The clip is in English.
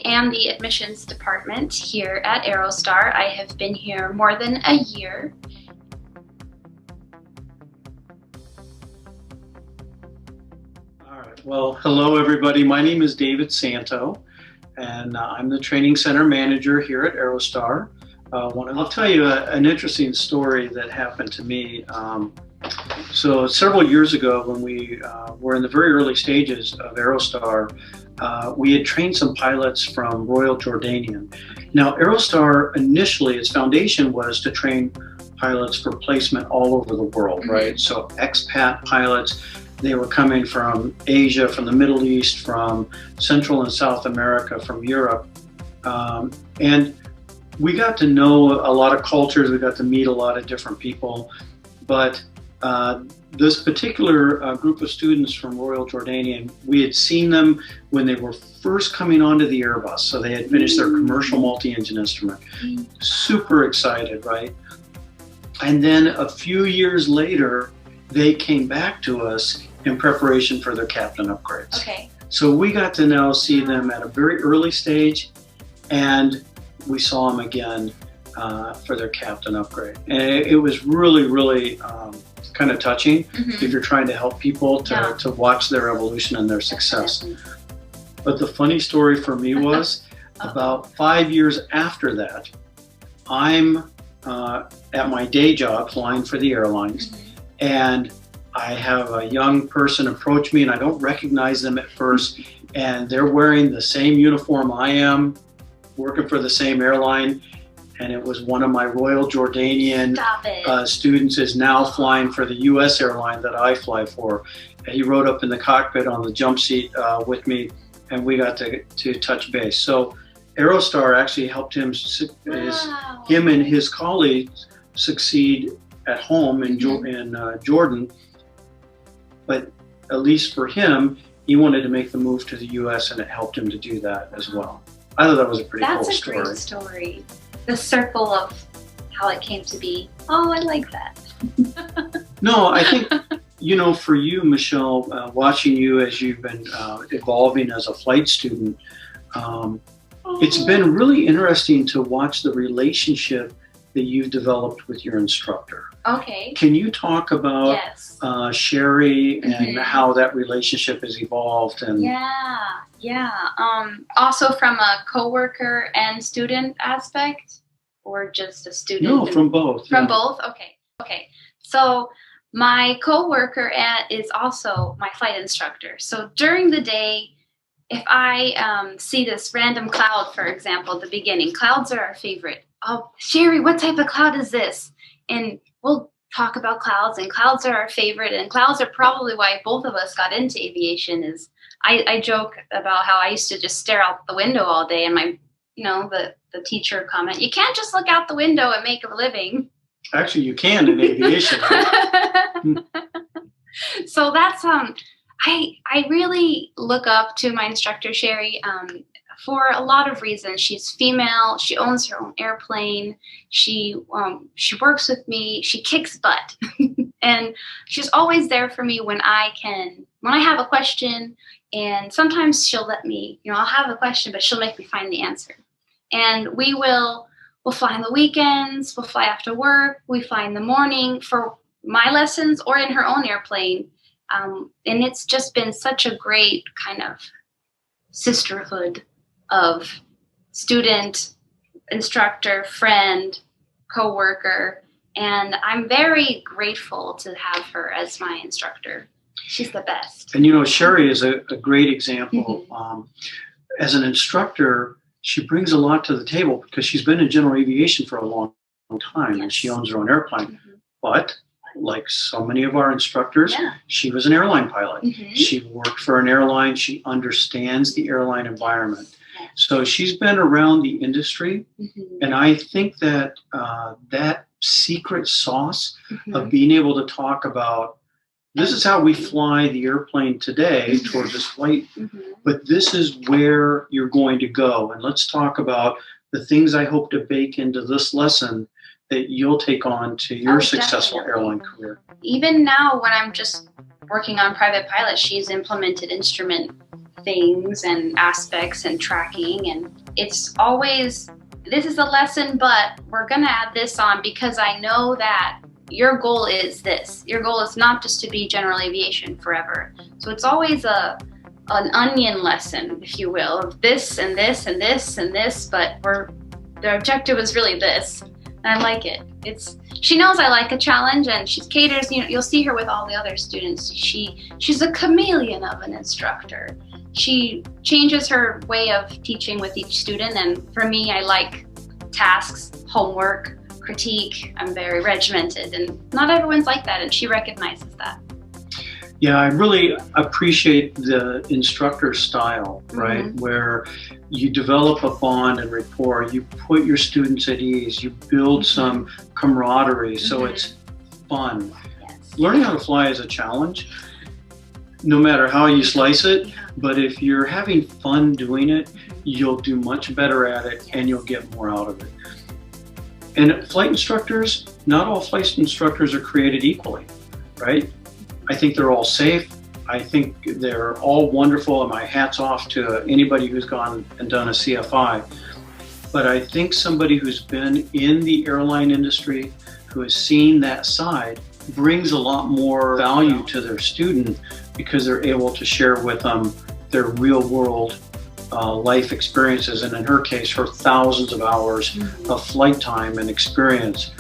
am the admissions department here at Aerostar. I have been here more than a year. All right. Well, hello everybody. My name is David Santo, and I'm the training center manager here at Aerostar. I'll tell you an interesting story that happened to me. So several years ago, when we were in the very early stages of Aerostar, we had trained some pilots from Royal Jordanian. Now, Aerostar initially, its foundation was to train pilots for placement all over the world, right? So expat pilots, they were coming from Asia, from the Middle East, from Central and South America, from Europe. And we got to know a lot of cultures, we got to meet a lot of different people, but this particular group of students from Royal Jordanian, we had seen them when they were first coming onto the Airbus. So they had finished their commercial multi-engine instrument. Super excited, right? And then a few years later, they came back to us in preparation for their captain upgrades. Okay. So we got to now see them at a very early stage, and we saw them again for their captain upgrade. And it was really kind of touching if you're trying to help people to watch their evolution and their success. But the funny story for me was about 5 years after that, I'm at my day job flying for the airlines, and I have a young person approach me, and I don't recognize them at first, and they're wearing the same uniform I am, working for the same airline. And it was one of my Royal Jordanian students is now flying for the US airline that I fly for. And he rode up in the cockpit on the jump seat with me, and we got to touch base. So Aerostar actually helped him, him and his colleagues succeed at home in Jordan. But at least for him, he wanted to make the move to the US, and it helped him to do that as well. I thought that was a pretty cool story. That's a great story. The circle of how it came to be. Oh, I like that. No, I think, you know, for you, Michelle, watching you as you've been evolving as a flight student, it's been really interesting to watch the relationship that you've developed with your instructor. Okay. Can you talk about Sherrie and how that relationship has evolved? And also from a coworker and student aspect, or just a student? No, from both. From both? Okay. So my coworker is also my flight instructor. So during the day, if I see this random cloud, for example, at the beginning, clouds are our favorite. Oh, Sherrie, what type of cloud is this? And we'll talk about clouds, and clouds are our favorite, and clouds are probably why both of us got into aviation. Is I joke about how I used to just stare out the window all day, and the teacher comment, you can't just look out the window and make a living. Actually, you can in aviation. So that's I really look up to my instructor, Sherrie, for a lot of reasons. She's female. She owns her own airplane. She works with me. She kicks butt, and she's always there for me when I have a question. And sometimes she'll let me, I'll have a question, but she'll make me find the answer. And we'll fly on the weekends. We'll fly after work. We fly in the morning for my lessons, or in her own airplane. And it's just been such a great kind of sisterhood of student, instructor, friend, coworker, and I'm very grateful to have her as my instructor. She's the best. And Sherrie is a great example. As an instructor, she brings a lot to the table because she's been in general aviation for a long time, and she owns her own airplane. But like so many of our instructors, she was an airline pilot. She worked for an airline. She understands the airline environment. So she's been around the industry, and I think that that secret sauce of being able to talk about, this is how we fly the airplane today towards this flight, but this is where you're going to go. And let's talk about the things I hope to bake into this lesson that you'll take on to your successful airline career. Even now, when I'm just working on private pilot, she's implemented instrument things and aspects and tracking, and it's always, this is a lesson, but we're gonna add this on because I know that your goal is this. Your goal is not just to be general aviation forever. So it's always an onion lesson, if you will, of this and this and this and this, but the objective is really this. And I like it. She knows I like a challenge, and she caters, you'll see her with all the other students. She's a chameleon of an instructor. She changes her way of teaching with each student, and for me, I like tasks, homework, critique. I'm very regimented, and not everyone's like that, and she recognizes that. Yeah, I really appreciate the instructor style, right? Mm-hmm. Where you develop a bond and rapport, you put your students at ease, you build some camaraderie, so it's fun. Yes. Learning how to fly is a challenge, no matter how you slice it, but if you're having fun doing it, you'll do much better at it and you'll get more out of it. And flight instructors, not all flight instructors are created equally, right? I think they're all safe. I think they're all wonderful, and my hat's off to anybody who's gone and done a CFI. But I think somebody who's been in the airline industry, who has seen that side, brings a lot more value to their student because they're able to share with them their real world life experiences, and in her case, her thousands of hours of flight time and experience